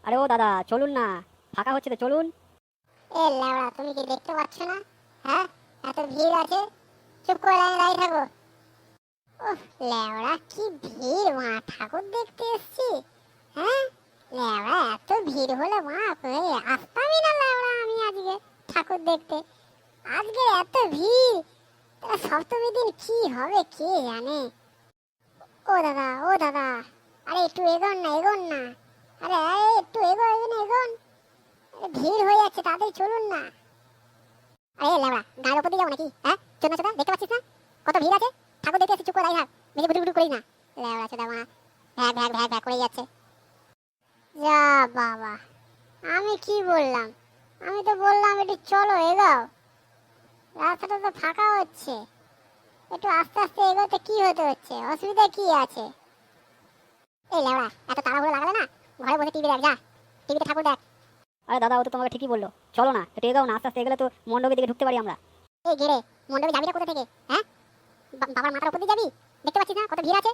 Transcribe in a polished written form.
আরে ও দাদা চলুন না, ফাঁকা হচ্ছে তো চলুন। এ লেওড়া, তুমি কি দেখতে পাচ্ছ না? হ্যাঁ, এত ভিড় আছে, চুপ করে লাইনে দাঁড়িয়ে থাকো। ওহ লেওড়া, কি ভিড় মা, ঠাকুর দেখতে এসছি। হ্যাঁ লেওড়া, এত ভিড় হলে মা আসতামই না লেওড়া আমি আজকে ঠাকুর দেখতে। আজকে এত ভিড়, তা সপ্তমীর দিন কি হবে কে জানে। ও দাদা, ও দাদা, আরে একটু এগোন না, এগোন না। আরে আরে একটু এগোন, এগোন। ভিড় হয়ে যাচ্ছে, তাড়াতাড়ি চলুন না। আরে লেওড়া, গায়ের উপর দিয়ে যাবো নাকি? হ্যাঁ চোদনা চোদা, দেখতে পাচ্ছিস না কত ভিড় আছে? ঠাকুর দেখতে এসে চুপ করে দাঁড়িয়ে থাক, বেশি বুটু বুটু করিস না। লেওড়া চোদা মা, ভ্যাক ভ্যাক ভ্যাক ভ্যাক করে যাচ্ছে। যা বাবা, আমি কি বললাম? আমি তো বললাম একটু চলো এগোও, রাস্তাটা তো ফাঁকা হচ্ছে, একটু আস্তে আস্তে এগোতে কি হতে হচ্ছে, অসুবিধা কি আছে? এই লেওড়া, এত তাড়াহুড়ো লাগালে না, ঘরে বসে টিভি দেখ, যা টিভিতে ঠাকুর দেখ। আরে দাদা ও তো তোমাকে ঠিকই বললো, চলো না একটু এগাও না, আস্তে আস্তে এগেলে তো মণ্ডপের দিকে ঢুকতে পারি আমরা। এই ঘেরে, মণ্ডপে যাবিটা কোথা থেকে? হ্যাঁ, বাবার মাথার উপর দিয়ে যাবি? দেখতে পাচ্ছিস না কত ভিড় আছে?